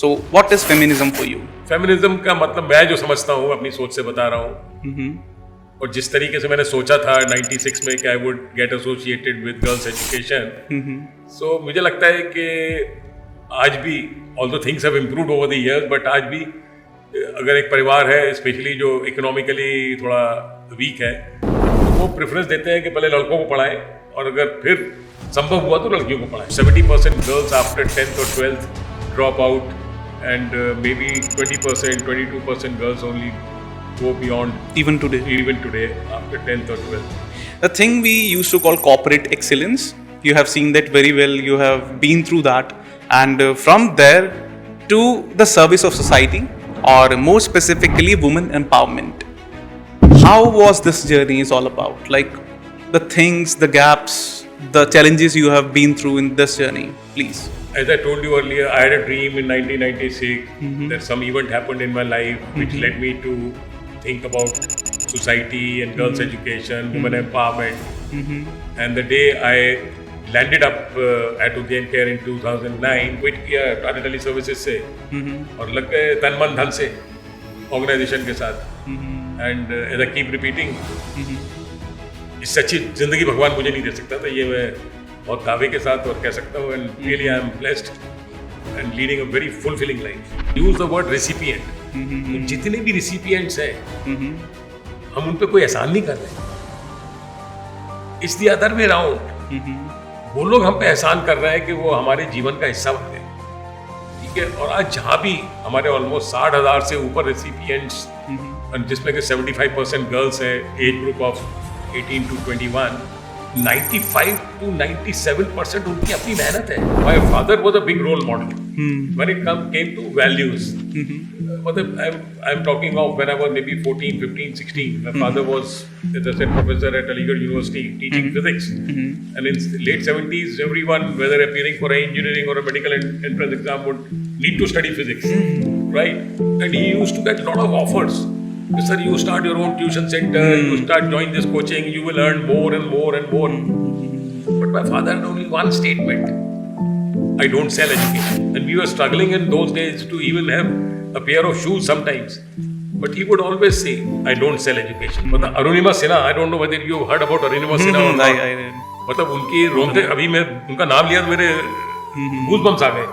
So, what is feminism for you? Feminism का मतलब मैं जो समझता हूँ अपनी सोच से बता रहा हूँ और जिस तरीके से मैंने सोचा था 96 में कि I would get associated with girls education so मुझे लगता है कि आज भी although things have improved over the years but आज भी अगर एक परिवार है स्पेशली जो इकोनॉमिकली थोड़ा वीक है तो वो प्रेफरेंस देते हैं कि पहले लड़कों को पढ़ाएं और अगर फिर संभव हुआ तो लड़कियों को पढ़ाएं 70% गर्ल्स आफ्टर 10th और 12th drop out and maybe 20%, 22% girls only go beyond Even today. After 10th or 12th. The thing we used to call corporate excellence, you have seen that very well, you have been through that. And from there to the service of society, or more specifically, women empowerment. How was this journey is all about? Like the things, the gaps, the challenges you have been through in this journey, please. As I told you earlier, I had a dream in 1996 that some event happened in my life which led me to think about society and girls' education, women empowerment. And the day I landed up at Udayan Care in 2009, quit किया Tata Tele Services से और लग गए तन मन धन से organization के साथ. And as I keep repeating, इससे अच्छी जिंदगी भगवान मुझे नहीं दे सकता था. ये मैं बहुत दावे के साथ और कह सकता हूँ and really I am blessed and leading a very fulfilling life. Use the word recipient. जितने भी रेसिपिएंट्स हैं हम उन पे कोई एहसान नहीं कर रहे. It's the other way round. वो लोग हम पे एहसान कर रहे हैं कि वो हमारे जीवन का हिस्सा बन गए. ठीक है. और आज जहाँ भी हमारे ऑलमोस्ट 60,000 से ऊपर रेसिपिएंट्स जिसमें कि 75% गर्ल्स हैं age group of 18 to 21, 95 to 97% उनकी अपनी मेहनत है. My father was a big role model when it came to values. मतलब I'm talking of when I was maybe 14, 15, 16. My father was as I said professor at Aligarh University teaching physics. And in late 70s, everyone whether appearing for an engineering or a medical entrance exam would need to study physics, right? And he used to get a lot of offers. Sir, you start your own tuition center, you start join this coaching, you will earn more and more and more. But my father had only one statement: I don't sell education. And we were struggling in those days to even have a pair of shoes sometimes. But he would always say, I don't sell education. मतलब Arunima Sinha, I don't know whether you have heard about Arunima Sinha or not. मतलब उनकी रोंगटे अभी मैं उनका नाम लिया तो मेरे गूज़बम्स आ गए.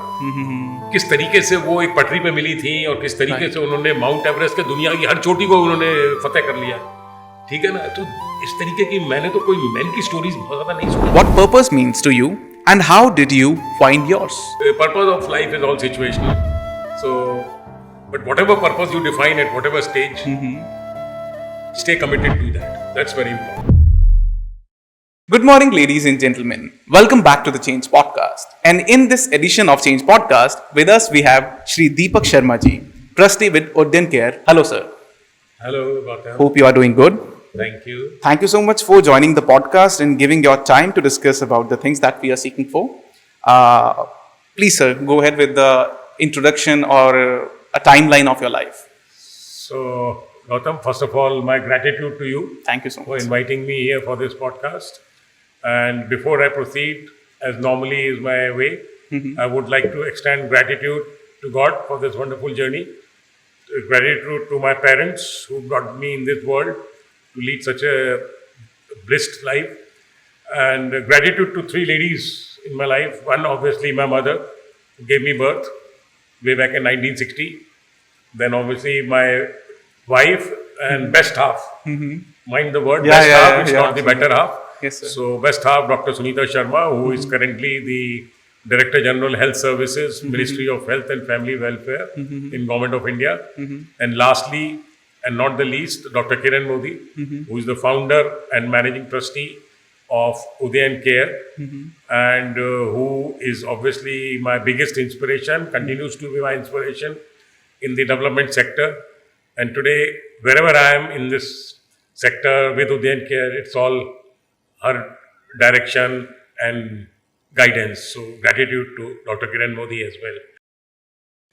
किस तरीके से वो एक पटरी पे मिली थी और किस तरीके से उन्होंने माउंट एवरेस्ट के दुनिया की हर चोटी को उन्होंने फतेह कर लिया. ठीक है ना. तो इस तरीके की मैंने तो कोई मैन की स्टोरीज बहुत ज्यादा नहीं सुनी. What purpose means to you and how did you find yours? The purpose of life is all situational. So, but whatever purpose you define at whatever stage, stay committed to that. That's very important. Good morning, ladies and gentlemen. Welcome back to the Change Podcast. And in this edition of Change Podcast, with us we have Shri Deepak Sharma ji, trustee with Udayan Care. Hello, sir. Hello, Gautam. Hope you are doing good. Thank you. Thank you so much for joining the podcast and giving your time to discuss about the things that we are seeking for. Please, sir, go ahead with the introduction or a timeline of your life. So, Gautam, first of all, my gratitude to you. Thank you so much for inviting me here for this podcast. And before I proceed, as normally is my way, I would like to extend gratitude to God for this wonderful journey. Gratitude to my parents who brought me in this world to lead such a blissed life. And gratitude to three ladies in my life. One, obviously, my mother, who gave me birth way back in 1960. Then, obviously, my wife and best half. Mind the word, best half, it's not the better half. Yes, sir. So, best half, Dr. Sunita Sharma, who is currently the Director General Health Services, Ministry of Health and Family Welfare in Government of India. And lastly, and not the least, Dr. Kiran Modi, who is the founder and managing trustee of Udayan Care, and who is obviously my biggest inspiration, continues to be my inspiration in the development sector. And today, wherever I am in this sector with Udayan Care, it's all her direction and guidance. So gratitude to Dr. Kiran Modi as well.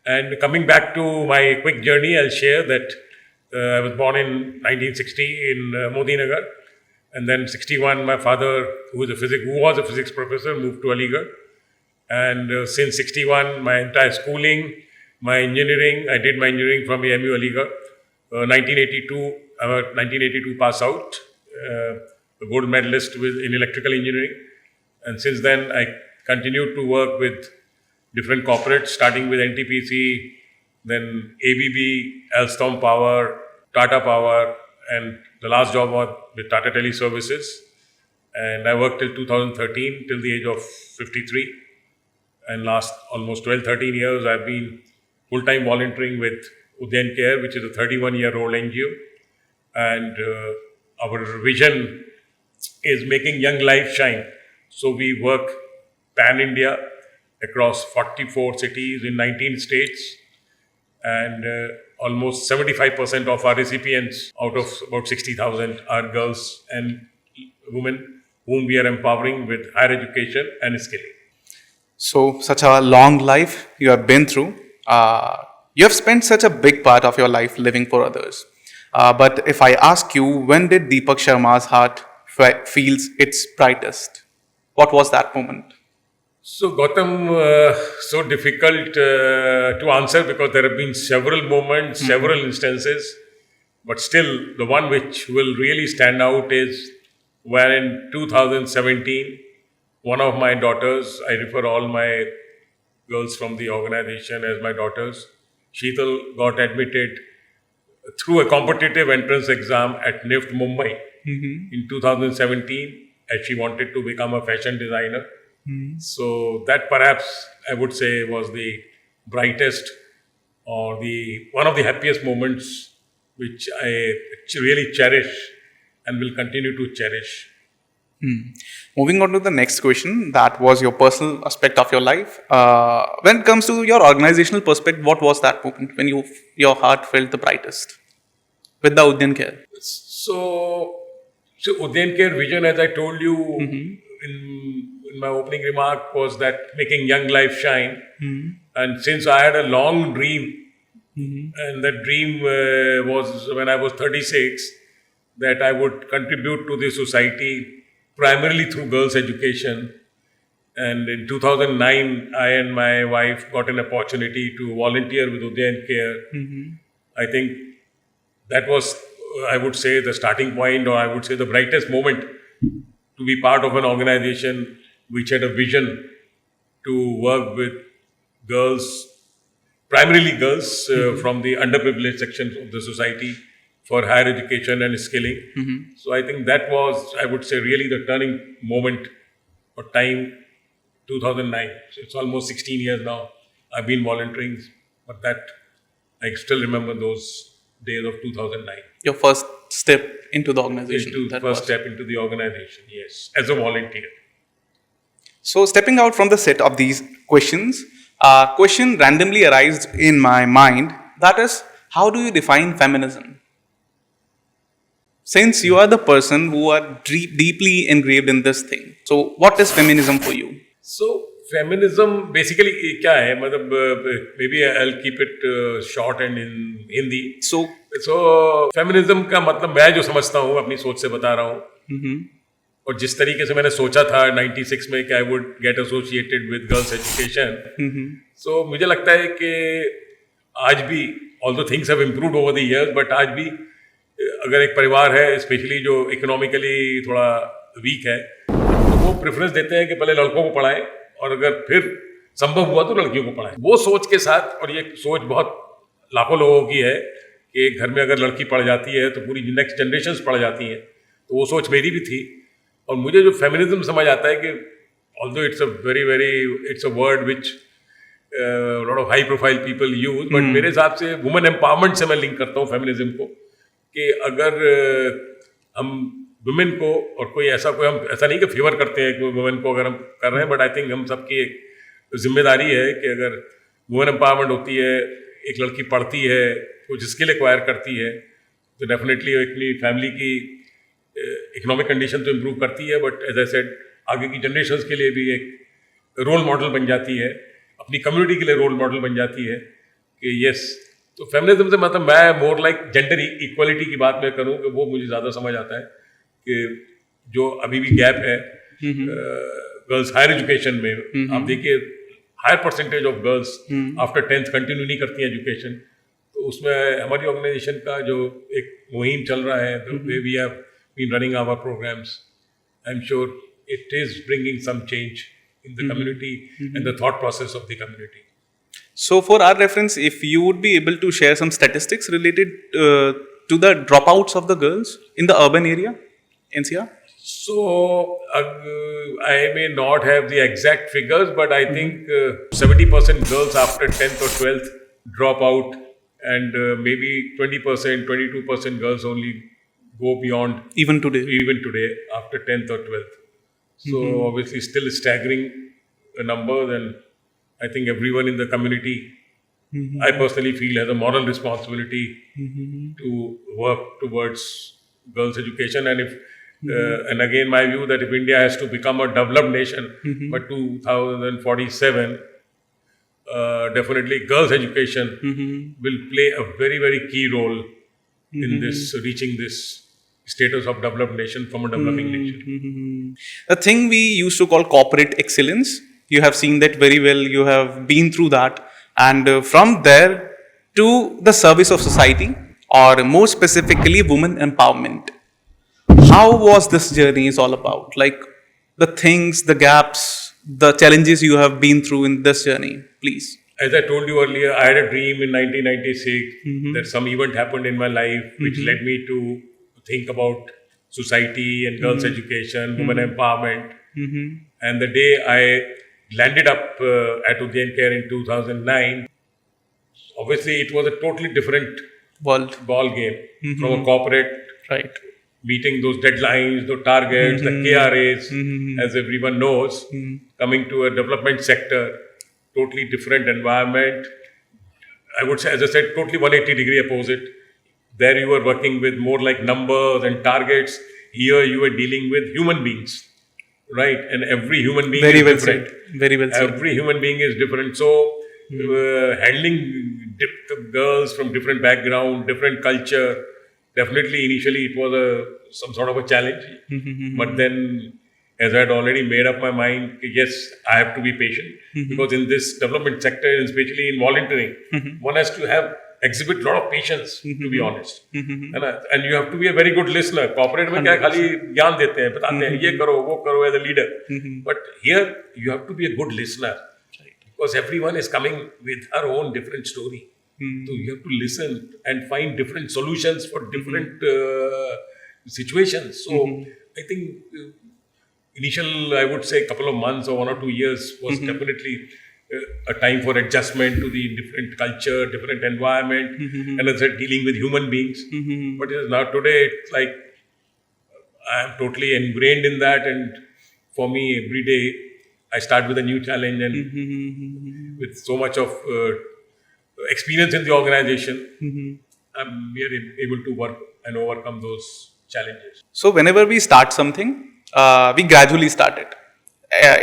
And coming back to my quick journey, I'll share that I was born in 1960 in Modi Nagar. And then 61, my father, who was a physics professor, moved to Aligarh. And since 61, my entire schooling My engineering, I did my engineering from AMU Aligarh, 1982. I'm a 1982 pass out, a gold medalist in electrical engineering, and since then I continued to work with different corporates, starting with NTPC, then ABB, Alstom Power, Tata Power, and the last job was with Tata Teleservices. And I worked till 2013, till the age of 53. And last almost 12, 13 years, I've been full-time volunteering with Udyan Care, which is a 31-year-old NGO. And our vision is making young life shine. So we work pan-India across 44 cities in 19 states. And almost 75% of our recipients, out of about 60,000, are girls and women whom we are empowering with higher education and skilling. So, such a long life you have been through. You have spent such a big part of your life living for others. But if I ask you, when did Deepak Sharma's heart feels its brightest? What was that moment? So, Gautam, so difficult to answer because there have been several moments, several instances. But still, the one which will really stand out is when in 2017, one of my daughters, I refer all my girls from the organization as my daughters, Sheetal got admitted through a competitive entrance exam at NIFT Mumbai in 2017 as she wanted to become a fashion designer. So that perhaps I would say was the brightest or one of the happiest moments which I really cherish and will continue to cherish. Moving on to the next question, that was your personal aspect of your life. When it comes to your organizational perspective, what was that moment when your heart felt the brightest with the Udyan Care? So Udyan Care vision, as I told you in my opening remark, was that making young life shine. And since I had a long dream, and that dream was when I was 36, that I would contribute to the society primarily through girls' education. And in 2009, I and my wife got an opportunity to volunteer with Udyan Care. I think that was, I would say, the starting point, or I would say the brightest moment to be part of an organization which had a vision to work with girls, primarily girls from the underprivileged sections of the society for higher education and skilling. So I think that was, I would say, really the turning moment or time, 2009. So it's almost 16 years now. I've been volunteering, but that I still remember those days of 2009. Your first step into the organization. Step into the organization, yes, as a volunteer. So stepping out from the set of these questions, a question randomly arose in my mind, that is, how do you define feminism? Since you are the person who are deeply engraved in this thing, so what is feminism for you? So feminism basically क्या है? मतलब maybe I'll keep it short and in Hindi. So feminism का मतलब मैं जो समझता हूँ अपनी सोच से बता रहा हूँ. और जिस तरीके से मैंने सोचा था 96 में कि I would get associated with girls education. So मुझे लगता है कि आज भी, although things have improved over the years, but आज भी अगर एक परिवार है, स्पेशली जो इकोनॉमिकली थोड़ा वीक है, तो वो प्रेफरेंस देते हैं कि पहले लड़कों को पढ़ाएं और अगर फिर संभव हुआ तो लड़कियों को पढ़ाएं. वो सोच के साथ, और ये सोच बहुत लाखों लोगों की है कि एक घर में अगर लड़की पढ़ जाती है तो पूरी नेक्स्ट जनरेशन्स पढ़ जाती हैं, तो वो सोच मेरी भी थी. और मुझे जो फेमिनिज्म समझ आता है कि although it's a word which lot of high profile people use, but मेरे हिसाब से वुमेन एम्पावरमेंट से मैं लिंक करता हूँ फेमिनिज्म को, कि अगर हम वुमेन को, और कोई ऐसा नहीं कि फेवर करते हैं कि वुमेन को अगर हम कर रहे हैं, बट आई थिंक हम सबकी एक जिम्मेदारी है कि अगर वुमेन एम्पावरमेंट होती है, एक लड़की पढ़ती है, कुछ स्किल एक्वायर करती है, तो डेफिनेटली अपनी फैमिली की इकोनॉमिक कंडीशन तो इम्प्रूव करती है, बट एज आई सेड आगे की जनरेशन्स के लिए भी एक रोल मॉडल बन जाती है, अपनी कम्युनिटी के लिए रोल मॉडल बन जाती है कि यस. तो फेमिनिज्म से मतलब मैं मोर लाइक जेंडर इक्वलिटी की बात मैं करूँ कि वो मुझे ज़्यादा समझ आता है कि जो अभी भी गैप है गर्ल्स हायर एजुकेशन में. आप देखिए higher percentage of girls after 10th continue नहीं करती एजुकेशन, तो उसमें हमारी ऑर्गेनाइजेशन का जो एक मुहिम चल रहा है, we have been running our programmes, I am sure it is bringing some change in the community and the thought process of the community. So, for our reference, if you would be able to share some statistics related to the dropouts of the girls in the urban area, NCR? So, I may not have the exact figures, but I think 70% girls after 10th or 12th drop out, and maybe 20%, 22% girls only go beyond. Even today? Even today, after 10th or 12th. So obviously still staggering numbers, and I think everyone in the community, I personally feel, has a moral responsibility to work towards girls' education. And if and again, my view that if India has to become a developed nation by 2047, definitely girls' education will play a very, very key role in this reaching this status of developed nation from a developing nation. The thing we used to call corporate excellence, you have seen that very well, you have been through that, and from there to the service of society, or more specifically women empowerment. How was this journey is all about? Like the things, the gaps, the challenges you have been through in this journey, please. As I told you earlier, I had a dream in 1996 that some event happened in my life which led me to think about society and girls' education, women empowerment. And the day I landed up at Udyan Care in 2009, obviously it was a totally different ball game from a corporate, right, meeting those deadlines, those targets, the KRAs, as everyone knows, coming to a development sector, totally different environment. I would say, as I said, totally 180-degree opposite. There you were working with more like numbers and targets. Here you were dealing with human beings, right? And every human being is different. Very well said. Every human being is different. So handling girls from different background, different culture, definitely initially it was some sort of a challenge. But then, as I had already made up my mind, yes, I have to be patient, because in this development sector, especially in volunteering, one has to exhibit a lot of patience, to be honest. And you have to be a very good listener. Corporate में क्या खाली ज्ञान देते हैं, बताते हैं ये करो वो करो as a leader. But here you have to be a good listener, because everyone is coming with her own different story. So you have to listen and find different solutions for different situations. So I think initial, I would say, couple of months or 1 or 2 years was definitely a time for adjustment to the different culture, different environment, and as I said, dealing with human beings. But yes, now today, it's like I am totally ingrained in that, and for me, every day I start with a new challenge, and with so much of experience in the organization, we are able to work and overcome those challenges. So whenever we start something, we gradually start it.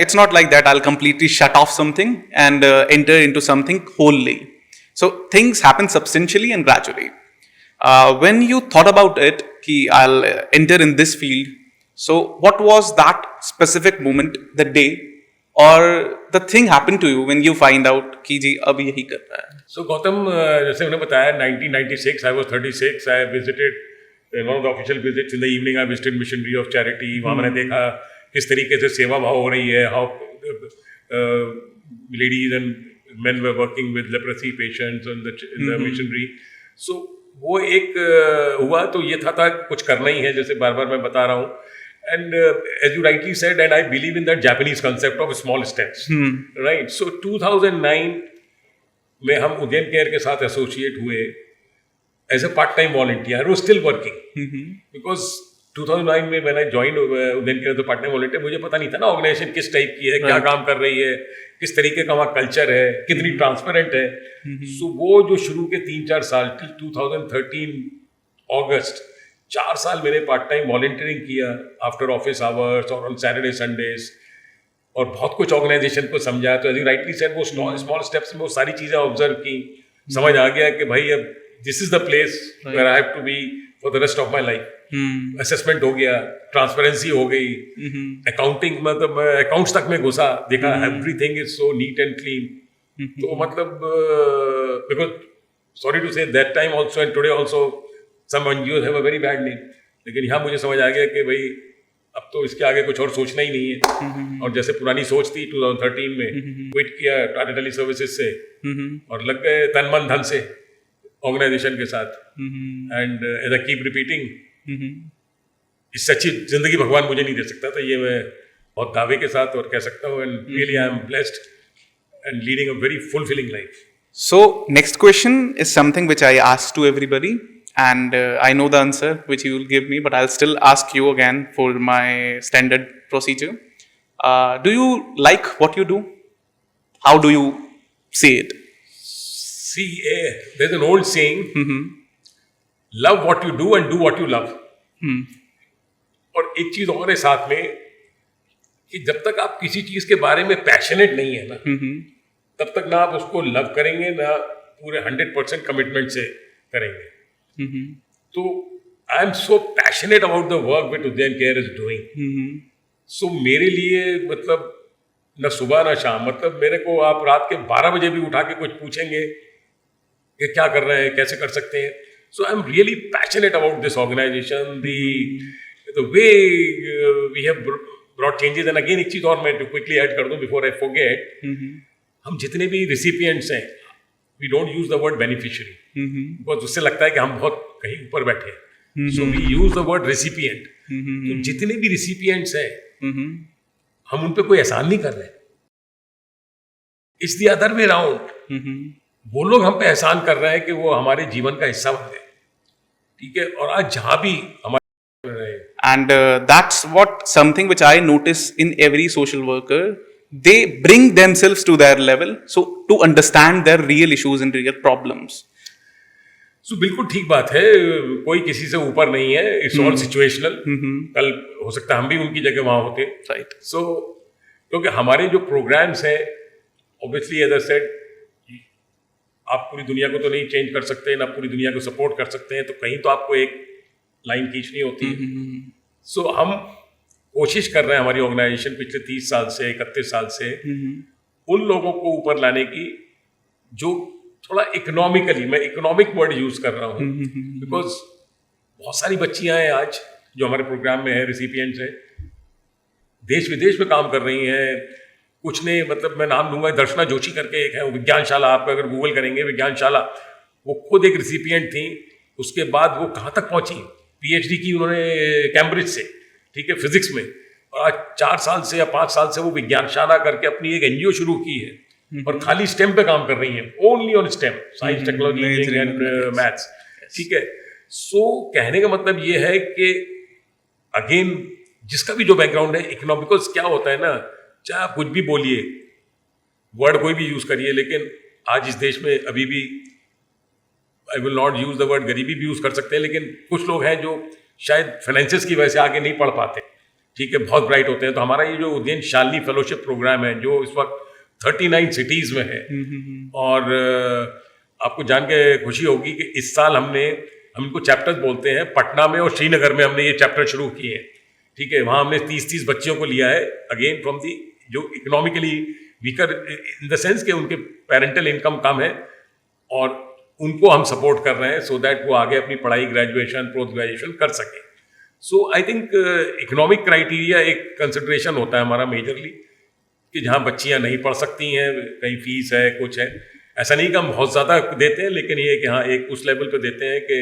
It's not like that I'll completely shut off something and enter into something wholly. So things happen substantially and gradually. When you thought about it, ki I'll enter in this field, so what was that specific moment, the day, or the thing happened to you when you find out ki ji ab yahi karna hai? So Gautam, जैसे मैंने बताया, 1996, I was 36. I visited one of the official visits in the evening. I visited Missionary of Charity. वहाँ मैंने देखा किस तरीके से सेवा भाव हो रही है, how ladies and men were working with leprosy patients in the missionary. So वो एक हुआ, तो ये था कुछ करना ही है, जैसे बार बार मैं बता रहा हूँ. And as you rightly said, and I believe in that Japanese concept of small steps, right? So 2009 में हम उदयन केयर के साथ एसोसिएट हुए as a part-time volunteer. I was still working because 2009 में मैंने join Udayan Care as part time volunteer. मुझे पता नहीं था ना ऑर्गेनाइजेशन किस टाइप की है, क्या काम कर रही है, किस तरीके का वहाँ कल्चर है, कितनी ट्रांसपेरेंट है. सो वो जो शुरू के 3-4 साल टिल 2013 अगस्त, 4 साल मैंने पार्ट टाइम वॉलंटियरिंग किया आफ्टर ऑफिस आवर्स और ऑन सैटरडे संडेज, और बहुत कुछ ऑर्गेनाइजेशन को समझा. तो एज यू राइटली सेड, वो स्मॉल स्टेप्स में वो सारी चीज़ें ऑब्जर्व की, समझ आ गया कि भाई अब this is the place where I have to be for the rest of my life. Assessment हो गया, ट्रांसपेरेंसी हो गई, अकाउंटिंग मतलब अकाउंट्स तक में घुसा, देखा everything is so neat and clean. तो मतलब because sorry to say that time also and today also some NGOs have a very bad name, लेकिन यहाँ मुझे समझ आ गया कि भाई अब तो इसके आगे कुछ और सोचना ही नहीं है. और जैसे पुरानी सोच थी 2013 में क्विट किया टाटा टेली सर्विसेज से और लग गए तन मन धन से ऑर्गेनाइजेशन के साथ. And as I keep repeating, इससे अच्छी जिंदगी भगवान मुझे नहीं दे सकता था. ये मैं बहुत दावे के साथ और कह सकता हूँ. And really I am blessed and leading a very fulfilling life. So, next question is something which I ask to everybody, and I know the answer which you will give me, but I'll still ask you again for my standard procedure. Do you like what you do? How do you say it? See, there's an old saying, love what you do and do what you love. और एक चीज और है साथ में कि जब तक आप किसी चीज के बारे में पैशनेट नहीं है ना, तब तक ना आप उसको लव करेंगे ना पूरे 100% कमिटमेंट से करेंगे. तो I am so passionate about the work which Ujjain care is doing. So मेरे लिए मतलब न सुबह ना शाम, मतलब मेरे को आप रात के 12 बजे भी उठा के कुछ पूछेंगे कि क्या कर रहे हैं, कैसे कर सकते हैं. So I am really passionate about this organisation, the way we have brought changes. And again एक चीज और मैं क्विकली ऐड कर दूं बिफोर आई फॉरगेट, हम जितने भी रिसिपिएंट्स हैं, we don't use the word beneficiary, because उससे लगता है कि हम बहुत कहीं ऊपर बैठे हैं. So we use the word recipient. तो जितने भी रिसिपिएंट्स हैं, हम उन पे कोई एहसान नहीं कर रहे. It's the other way round. वो लोग हम पे एहसान कर रहे हैं कि वो हमारे जीवन का हिस्सा बन गए. ठीक है. और आज जहां भी हमारे and that's what something which I notice in every social worker. They bring themselves to their level, so to understand their real issues and real problems. So बिल्कुल ठीक बात है. कोई किसी से ऊपर नहीं है. It's all situational. कल हो सकता है हम भी उनकी जगह वहां होते. राइट. सो क्योंकि हमारे जो प्रोग्राम्स हैं, ऑब्वियसली एज आई सेड, आप पूरी दुनिया को तो नहीं चेंज कर सकते, ना पूरी दुनिया को सपोर्ट कर सकते हैं. तो कहीं तो आपको एक लाइन खींचनी होती है. सो हम कोशिश कर रहे हैं, हमारी ऑर्गेनाइजेशन पिछले 30 साल से 31 साल से उन लोगों को ऊपर लाने की जो थोड़ा इकोनॉमिकली, मैं इकोनॉमिक वर्ड यूज कर रहा हूँ, बिकॉज बहुत सारी बच्चियां हैं आज जो हमारे प्रोग्राम में है, रिसिपिएंट्स हैं, देश विदेश में काम कर रही हैं. कुछ ने, मतलब मैं नाम लूंगा, दर्शना जोशी करके एक है, विज्ञानशाला, आप अगर गूगल करेंगे विज्ञानशाला, वो खुद एक रिसिपिएंट थी. उसके बाद वो कहाँ तक पहुंची, PhD की उन्होंने कैम्ब्रिज से, ठीक है, फिजिक्स में. और आज 4 साल से या 5 साल से वो विज्ञानशाला करके अपनी एक NGO शुरू की है और खाली स्टेम पे काम कर रही है. Only on stem, science, technology, engineering and maths. ठीक है. सो कहने का मतलब ये है कि अगेन जिसका भी जो बैकग्राउंड है इकोनॉमिक, बिकॉज क्या होता है ना, चाहे आप कुछ भी बोलिए, वर्ड कोई भी यूज करिए, लेकिन आज इस देश में अभी भी, I will not use the word गरीबी भी यूज कर सकते हैं, लेकिन कुछ लोग हैं जो शायद फाइनेंसेस की वजह से आगे नहीं पढ़ पाते. ठीक है. बहुत ब्राइट होते हैं. तो हमारा ये जो उज्जैन शालिनी फेलोशिप प्रोग्राम है, जो इस वक्त 39 सिटीज में है, और आपको जान के खुशी होगी कि इस साल हम इनको चैप्टर्स बोलते हैं, पटना में और श्रीनगर में हमने ये चैप्टर शुरू किए हैं. ठीक है. वहाँ हमने 30-30 बच्चियों को लिया है, अगेन फ्रॉम दी जो economically weaker, in the sense कि उनके पेरेंटल इनकम कम है, और उनको हम सपोर्ट कर रहे हैं सो दैट वो आगे अपनी पढ़ाई, ग्रेजुएशन, पोस्ट ग्रेजुएशन कर सकें. सो आई थिंक इकोनॉमिक क्राइटेरिया एक कंसिडरेशन होता है हमारा मेजरली, कि जहाँ बच्चियाँ नहीं पढ़ सकती हैं, कहीं फीस है, कुछ है. ऐसा नहीं कि हम बहुत ज़्यादा देते हैं, लेकिन ये कि हाँ एक उस लेवल पे देते हैं कि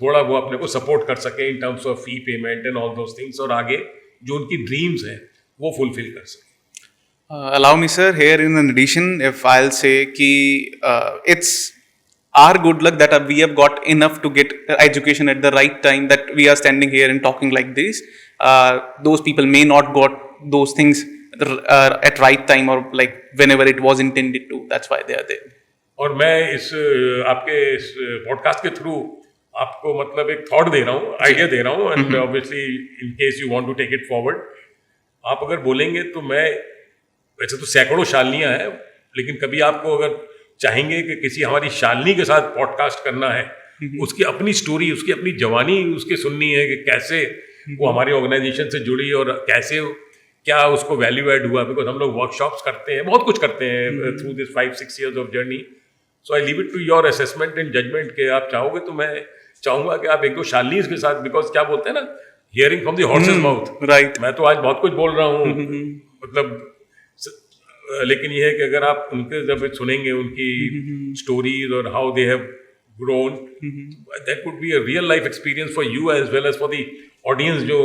थोड़ा वो अपने को सपोर्ट कर सकें इन terms of fee payment and all those things, और आगे जो उनकी ड्रीम्स हैं वो फुलफिल कर सकें. Allow me, sir, here in addition, if I'll say कि it's our good luck that we have got enough to get education at the right time, that we are standing here and talking like this. Those people may not got those things at right time, or like whenever it was intended to. That's why they are there. और मैं इस आपके इस podcast के through आपको मतलब एक thought they रहा हूँ, आइडिया दे रहा हूँ, and obviously in case you want to take it forward, आप अगर बोलेंगे तो मैं, वैसे तो सैकड़ों शालिनियाँ हैं, लेकिन कभी आपको अगर चाहेंगे कि किसी हमारी शालिनी के साथ पॉडकास्ट करना है, उसकी अपनी स्टोरी, उसकी अपनी जवानी उसकी सुननी है कि कैसे वो हमारी ऑर्गेनाइजेशन से जुड़ी और कैसे क्या उसको वैल्यू ऐड हुआ। बिकॉज हम लोग वर्कशॉप्स करते हैं, बहुत कुछ करते हैं through this 5-6 years of journey. So I leave it to your assessment and judgement के आप चाहोगे तो मैं चाहूंगा कि आप एक दो शालिनीज के साथ, बिकॉज क्या बोलते हैं ना, hearing from the horses mouth. Right. मैं तो आज बहुत कुछ बोल रहा हूँ, मतलब लेकिन ये है कि अगर आप उनके जब सुनेंगे उनकी स्टोरीज और how they have grown, that would be a real life experience for you as well as for the audience जो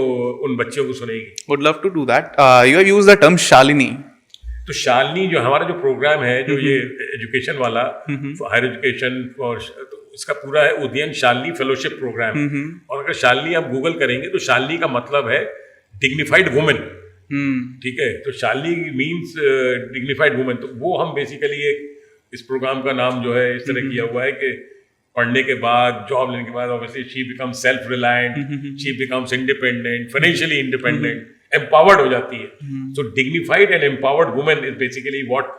उन बच्चों को सुनेगी। Would love to do that. You have used the term Shalini. तो शालिनी जो हमारा जो programme है, जो ये एजुकेशन वाला हायर एजुकेशन और तो इसका पूरा है उदयन शालिनी फेलोशिप प्रोग्राम। और अगर शालिनी आप गूगल करेंगे तो शालिनी का मतलब है डिग्निफाइड वुमेन। ठीक है, तो शालिनी मीन्स डिग्निफाइड वुमेन। तो वो हम बेसिकली एक इस प्रोग्राम का नाम जो है इस तरह किया हुआ है कि पढ़ने के बाद, जॉब लेने के बाद obviously she becomes self reliant, she becomes independent, financially independent, empowered हो जाती है। So dignified and empowered women is basically what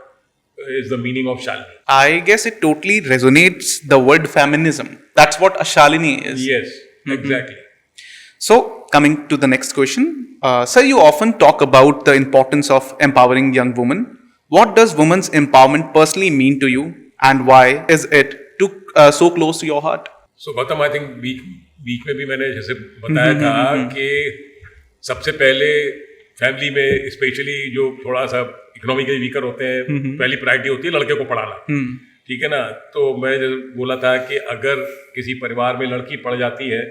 is the meaning of Shalini. I guess it totally resonates the word feminism. That's what a Shalini is. Yes, exactly. So, coming to the next question. Sir, you often talk about the importance of empowering young women. What does women's empowerment personally mean to you, and why is it so close to your heart? So, Gautam, I think week में भी मैंने जैसे बताया था कि सबसे पहले family में स्पेशली जो थोड़ा सा इकोनॉमिकली वीकर होते हैं, पहली प्रायोरिटी होती है लड़के को पढ़ाना। ठीक है ना, तो मैं बोला था कि अगर किसी परिवार में लड़की पढ़ जाती है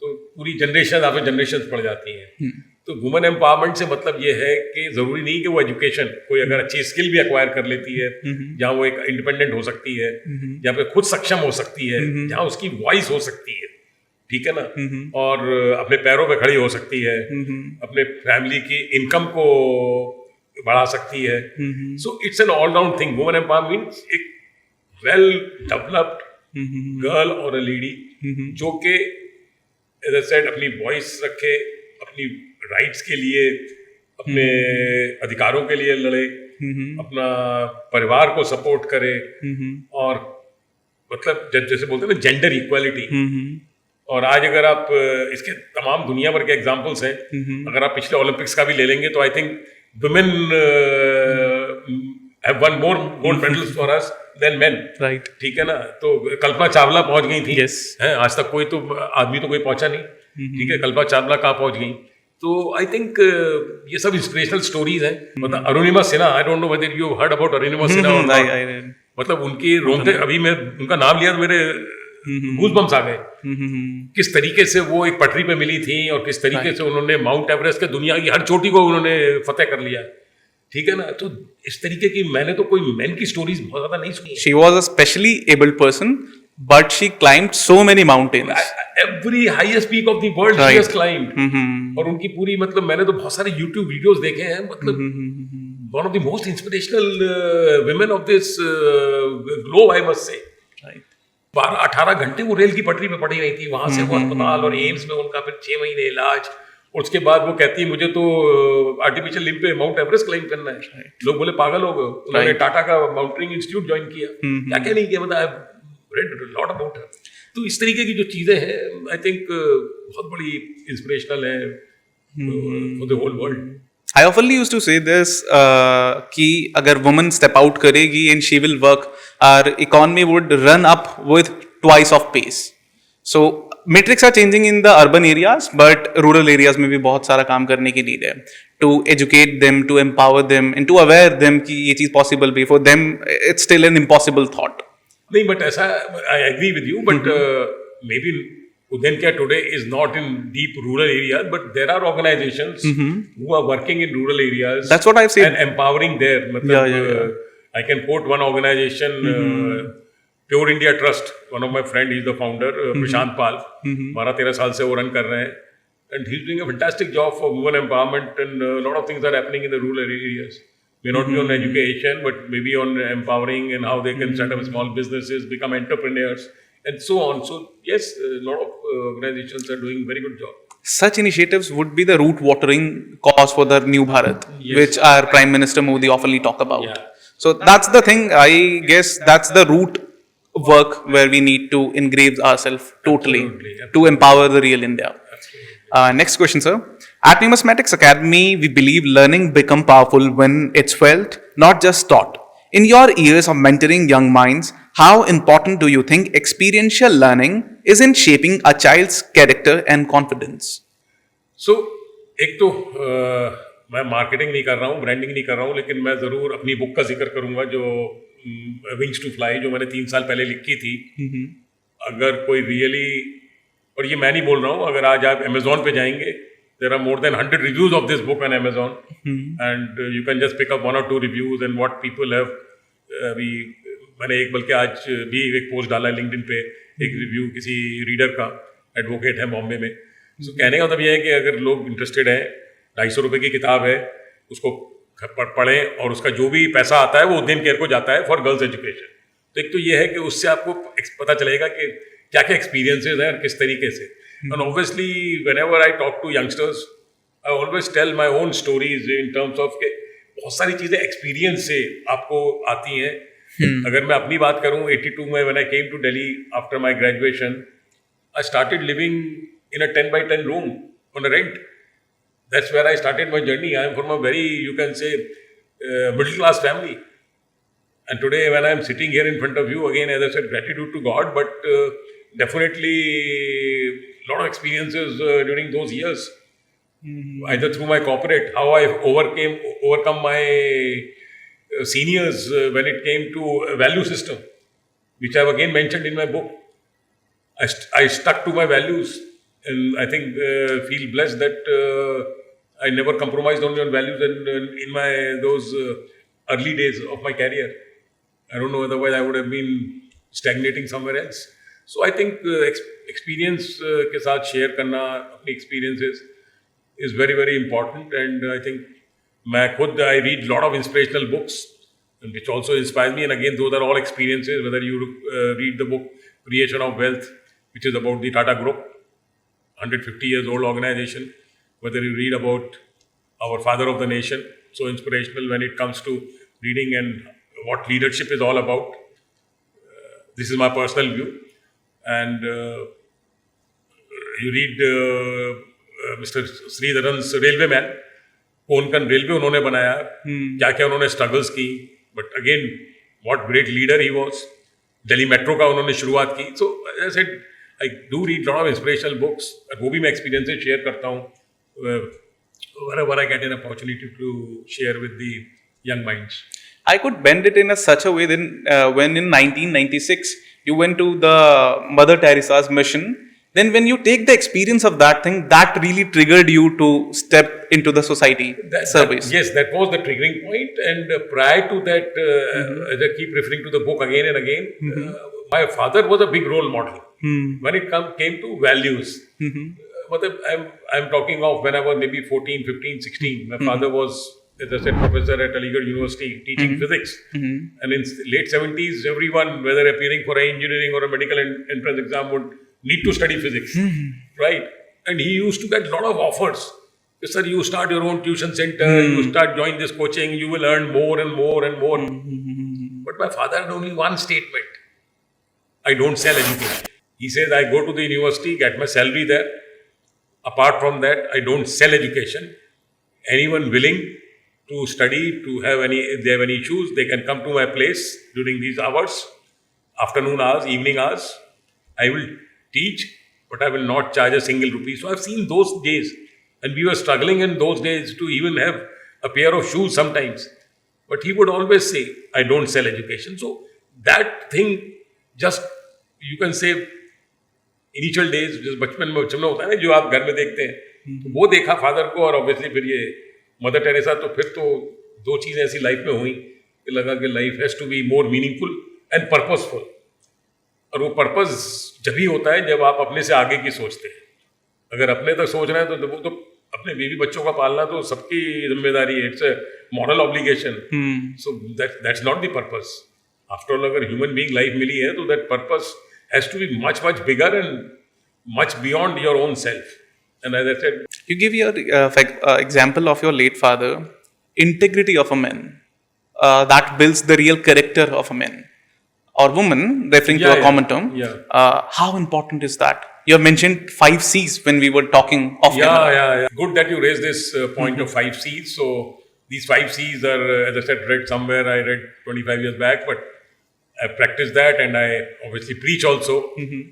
तो पूरी जनरेशन आफ्टर जनरेशन पढ़ जाती है। तो वुमेन एम्पावरमेंट से मतलब ये है कि जरूरी नहीं कि वो एजुकेशन, कोई अगर अच्छी स्किल भी एक्वायर कर लेती है, जहाँ वो एक इंडिपेंडेंट हो सकती है, जहाँ पे खुद सक्षम हो सकती है, जहाँ उसकी वॉइस हो सकती है, ठीक है ना, और अपने पैरों पे खड़ी हो सकती है, अपने फैमिली की इनकम को बढ़ा सकती है। So it's an all round thing. Women empowerment means एक वेल डेवलप्ड गर्ल और अ लेडी जो कि एज आई सेड अपनी वॉइस रखे, अपनी राइट्स के लिए, अपने अधिकारों के लिए लड़े, अपना परिवार को सपोर्ट करे, और मतलब जैसे बोलते हैं ना जेंडर इक्वालिटी। और आज अगर आप इसके तमाम दुनिया भर के एग्जाम्पल्स हैं, अगर आप पिछले ओलंपिक्स का भी ले लेंगे तो I think women have one more gold medals for us than men. Right. ठीक है ना, तो कल्पना चावला पहुंच गई थी। Yes. हैं, आज तक कोई तो आदमी तो कोई पहुंचा नहीं। ठीक है, कल्पना चावला कहाँ पहुंच गई। तो आई थिंक ये सब इंस्पिरेशनल स्टोरीज हैं। मतलब Arunima Sinha, I don't know whether you heard about Arunima Sinha और नॉट। मतलब उनकी रोंगटे, अभी मैं उनका नाम लिया तो मेरे गूज़बम्स आ गए। किस तरीके से वो एक पटरी पे मिली थी और किस तरीके से उन्होंने माउंट एवरेस्ट के दुनिया की हर चोटी को उन्होंने फतेह कर लिया। ठीक है ना, तो इस तरीके की मैंने तो कोई मैन की स्टोरीज बहुत ज्यादा नहीं सुनी। She was a specially abled person, but she climbed so many mountains. Every highest peak of the world she has climbed. और उनकी पूरी, मतलब मैंने तो बहुत सारे YouTube वीडियोस देखे हैं। मतलब one of the most inspirational women of this globe, I must say. 12-18 घंटे वो रेल की पटरी पे पड़ी रही थी, वहां से वो अस्पताल और एम्स में उनका फिर 6 महीने इलाज, और उसके बाद वो कहती है मुझे तो आर्टिफिशियल लिम्ब पे माउंट एवरेस्ट क्लाइंब करना है। लोग बोले पागल हो गए। उन्होंने टाटा का माउंटेनिंग इंस्टीट्यूट ज्वाइन किया। क्या क्या नहीं किया, मतलब रेड लॉट अबाउट है। तो इस तरीके की जो चीजें हैं आई थिंक बहुत बड़ी इंस्पिरेशनल है for the whole world. I oftenly used to say this कि अगर women step out करेगी and she will work, our economy would run up with twice of pace. So metrics are changing in the urban areas, but rural areas में भी बहुत सारा काम करने की need है to educate them, to empower them, and to aware them कि ये चीज़ possible भी। For them it's still an impossible thought. नहीं, but ऐसा I agree with you, but maybe Udyankia today is not in deep rural areas, but there are organizations who are working in rural areas. That's what I've seen. And empowering there. मतलब, I can quote one organization, Pure India Trust. One of my friend, he's the founder, Prashant Pal. 12-13 साल से वो run कर रहे हैं. And he's doing a fantastic job for women empowerment, and a lot of things are happening in the rural areas. May not be on education, but maybe on empowering and how they can set up small businesses, become entrepreneurs, and so on. So yes, a lot of organizations are doing very good job. Such initiatives would be the root watering cause for the new Bharat, which our Prime Minister Modi oftenly talk about. Yeah. So that's the thing. I guess that's the root work where we need to engrave ourselves totally Absolutely, to empower the real India. Absolutely. Next question, sir. At Numismatics Academy, we believe learning become powerful when it's felt, not just taught. In your years of mentoring young minds, how important do you think experiential learning is in shaping a child's character and confidence? सो एक तो मैं marketing नहीं कर रहा हूँ, branding नहीं कर रहा हूँ, लेकिन मैं ज़रूर अपनी बुक का जिक्र करूँगा जो विंग्स टू फ्लाई जो मैंने 3 साल पहले लिखी थी. अगर कोई रियली, और ये मैं नहीं बोल रहा हूँ, अगर आज आप अमेजोन पे जाएंगे, there are more than 100 reviews of this book on Amazon, and you can just pick up 1 or 2 reviews and what people have. अभी मैंने एक बल्कि आज भी एक पोस्ट डाला है लिंक्डइन पे, एक रिव्यू किसी रीडर का, एडवोकेट है बॉम्बे में. सो कहने का मतलब ये है कि अगर लोग इंटरेस्टेड हैं, 250 रुपये की किताब है, उसको पढ़ें और उसका जो भी पैसा आता है वो उद्यम केयर को जाता है फॉर गर्ल्स एजुकेशन. तो एक तो ये है कि उससे आपको पता चलेगा कि क्या क्या एक्सपीरियंसेस हैं और किस तरीके से. And obviously whenever I talk to youngsters, I always tell my own stories in terms of के बहुत सारी चीज़ें एक्सपीरियंस से आपको आती हैं. अगर मैं अपनी बात करूं, 82 में when I came to Delhi after my graduation, I started living in a 10 by 10 room on a rent. That's where I started my journey. I am from a very, you can say, middle class family. And today when I am sitting here in front of you, again, as I said, gratitude to God, but definitely a lot of experiences during those years. Either through my corporate, how I overcome my seniors when it came to a value system, which I have again mentioned in my book. I stuck to my values, and I think feel blessed that I never compromised on my values in my those early days of my career. I don't know, otherwise I would have been stagnating somewhere else. So I think experience के साथ share करना अपनी experiences is very very important, and I think मैं खुद I read lot of inspirational books, which also inspires me, and again those are all experiences. Whether you read the book Creation of Wealth, which is about the Tata Group, 150 years old organization, whether you read about our father of the nation, so inspirational when it comes to reading and what leadership is all about. This is my personal view. And you read Mr. Sridharan's Railway Man, Konkan railway उन्होंने बनाया, क्या क्या उन्होंने struggles की, but again what great leader he was. Delhi metro का उन्होंने शुरुआत की. So I said I do read lot of inspirational books. वो भी मैं experiences share करता हूँ wherever I get an opportunity to share with the young minds. I could bend it in such a way that when in 1996 you went to the Mother Teresa's mission, then when you take the experience of that thing, that really triggered you to step into the society service. Yes, that was the triggering point. And prior to that, as I keep referring to the book again and again, my father was a big role model when it came to values. I'm talking of when I was maybe 14, 15, 16. My father was, as I said, professor at Aligarh University teaching physics. And in late 70s, everyone, whether appearing for an engineering or a medical entrance exam, would need to study physics, right? And he used to get a lot of offers. Sir, you start your own tuition center, you start join this coaching, you will earn more and more and more. But my father had only one statement: I don't sell education. He says, I go to the university, get my salary there. Apart from that, I don't sell education. Anyone willing to study, to have any, if they have any issues, they can come to my place during these hours, afternoon hours, evening hours. I will teach, but I will not charge a single rupee. So I've seen those days, and we were struggling in those days to even have a pair of shoes sometimes. But he would always say, I don't sell education. So that thing just, you can say, initial days जिस बचपन में होता है ना, जो आप घर में देखते हैं, तो वो देखा फादर को, और ऑब्वियसली फिर ये मदर टेरेसा. तो फिर तो दो चीज़ें ऐसी लाइफ में हुई कि लगा कि life has to be more meaningful and purposeful. और वो पर्पस जब ही होता है जब आप अपने से आगे की सोचते हैं. अगर अपने तक सोच रहे हैं तो वो तो अपने बीवी बच्चों का पालना तो सबकी जिम्मेदारी है. It's a moral obligation. So that's not the purpose. After all, अगर ह्यूमन बीइंग लाइफ मिली है तो that purpose has to be much, much bigger and much beyond your own self. And as I said, you give your example of your late father, integrity of a man, that builds the real character of a man. or woman, referring to Yeah, a common term. yeah. How important is that? You have mentioned 5 C's when we were talking off camera. Yeah. Good that you raised this point of 5 C's. So these 5 C's are, as I said, read somewhere. I read 25 years back, but I practice that, and I obviously preach also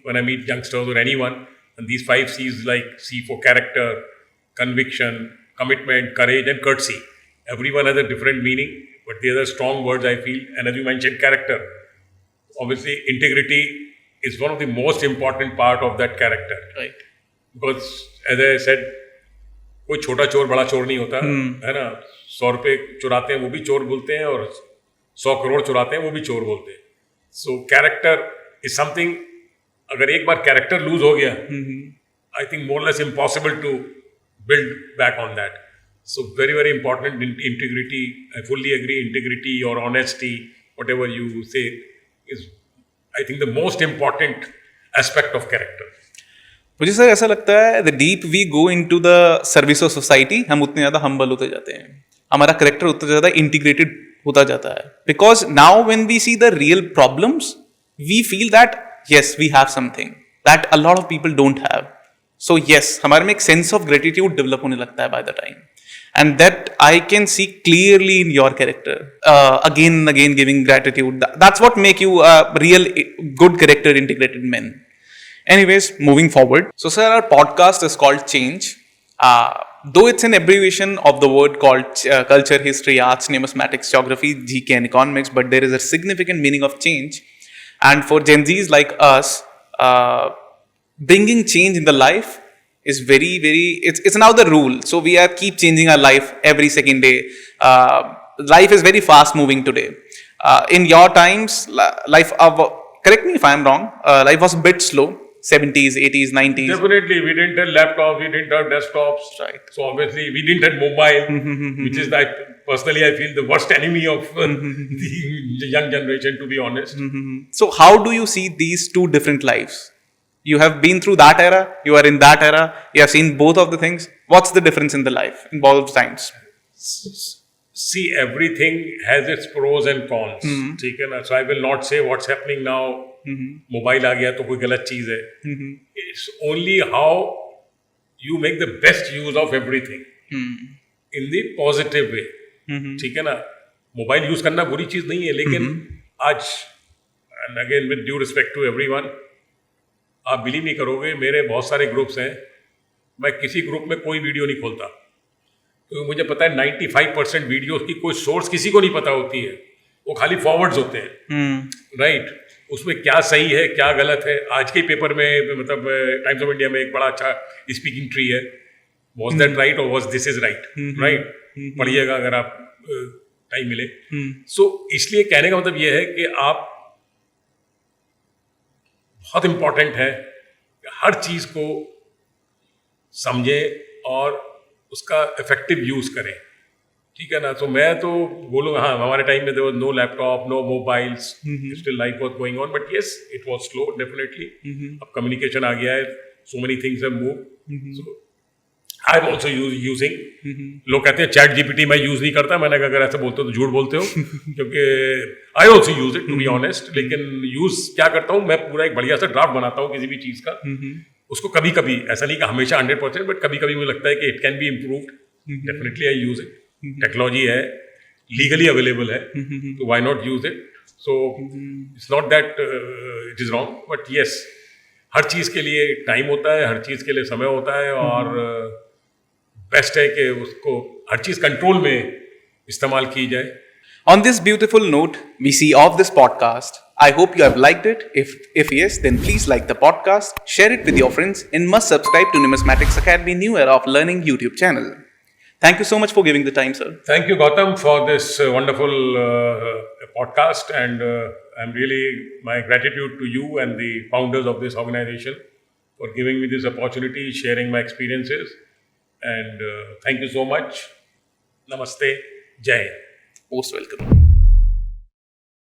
when I meet youngsters or anyone. And these 5 C's, like C for character, conviction, commitment, courage, and courtesy. Everyone has a different meaning, but they are strong words, I feel. And as you mentioned, character. Obviously, integrity is one of the most important part of that character. Right. Because as I said, कोई छोटा चोर बड़ा चोर नहीं होता है ना. 100 रुपए चुराते हैं वो भी चोर बोलते हैं, और 100 करोड़ चुराते हैं वो भी चोर बोलते हैं. सो कैरेक्टर इज समथिंग, अगर एक बार कैरेक्टर लूज हो गया, I think more less impossible to build back on that. So very, very important, integrity. I fully agree. Integrity or honesty, whatever you say, is, I think, the most important aspect of character. मुझे sir ऐसा लगता है the deep we go into the service of society, हम उतने ज़्यादा humble होते जाते हैं, हमारा करेक्टर उतना ज़्यादा इंटीग्रेटेड होता जाता है. Because now when we see the real problems we feel that yes we have something that a lot of people don't have. So yes, हमारे में एक सेंस ऑफ ग्रेटिट्यूड डेवलप होने लगता है by the time, and that I can see clearly in your character. Again and again giving gratitude. That's what make you a real good character integrated men. Anyways, moving forward. So sir, our podcast is called Change. Though it's an abbreviation of the word called culture, history, arts, numismatics, geography, GK and economics, but there is a significant meaning of change. And for Gen Zs like us, bringing change in the life is very, very, it's now the rule. So we are keep changing our life every second day. Life is very fast moving today. In your times, life, correct me if I'm wrong, life was a bit slow, 70s, 80s, 90s. Definitely, we didn't have laptops, we didn't have desktops. Right. So obviously, we didn't have mobile, which is, personally, I feel the worst enemy of the young generation, to be honest. So how do you see these two different lives? You have been through that era, you are in that era, you have seen both of the things. What's the difference in the life in both times? See, everything has its pros and cons. ठीक है ना? So I will not say what's happening now. Mobile आ गया तो कोई गलत चीज है. It's only how you make the best use of everything in the positive way. ठीक है ना? मोबाइल यूज करना बुरी चीज नहीं है, लेकिन आज, and again with due respect to everyone, आप बिलीव नहीं करोगे, मेरे बहुत सारे ग्रुप्स हैं, मैं किसी ग्रुप में कोई वीडियो नहीं खोलता, क्योंकि मुझे पता है 95% वीडियो की कोई सोर्स किसी को नहीं पता होती है, वो खाली फॉरवर्ड्स होते हैं. राइट. उसमें क्या सही है क्या गलत है. आज के पेपर में, मतलब टाइम्स ऑफ इंडिया में एक बड़ा अच्छा स्पीकिंग ट्री है, वॉज दैट राइट और was this is right. Right. पढ़िएगा अगर आप टाइम मिले. सो इसलिए कहने का मतलब ये है कि आप, बहुत इंपॉर्टेंट है कि हर चीज़ को समझें और उसका इफेक्टिव यूज़ करें. ठीक है ना? तो मैं तो बोलूँगा, हाँ, हमारे टाइम में there was no laptop, no mobiles, still life was going on, but yes it was slow definitely. अब कम्युनिकेशन आ गया है, so many things have moved. So I am also using. लोग कहते हैं चैट जीपीटी मैं use नहीं करता. मैंने कहा अगर ऐसा बोलते हो तो झूठ बोलते हो, क्योंकि I also use it to be honest. लेकिन यूज क्या करता हूँ मैं, पूरा एक बढ़िया सा ड्राफ्ट बनाता हूँ किसी भी चीज़ का. उसको कभी कभी, ऐसा नहीं कि हमेशा 100%, बट कभी कभी मुझे लगता है कि it can be improved. Definitely I use it. Technology है, लीगली अवेलेबल है, तो why not use it. So it's not that it is wrong, but yes, हर चीज़ के लिए टाइम होता है, हर चीज़ के लिए समय होता है, और बेस्ट है कि उसको हर चीज कंट्रोल में इस्तेमाल की जाए. On this beautiful note, we see off this podcast. I hope you have liked it. If yes, then please like the podcast, share it with your friends, and must subscribe to Numismatics Academy New Era of Learning YouTube channel. Thank you so much for giving the time, sir. Thank you, Gautam, for this wonderful podcast, and I'm really, my gratitude to you and the founders of this organization for giving me this opportunity, sharing my experiences. And thank you so much. Namaste. Jai. Most welcome.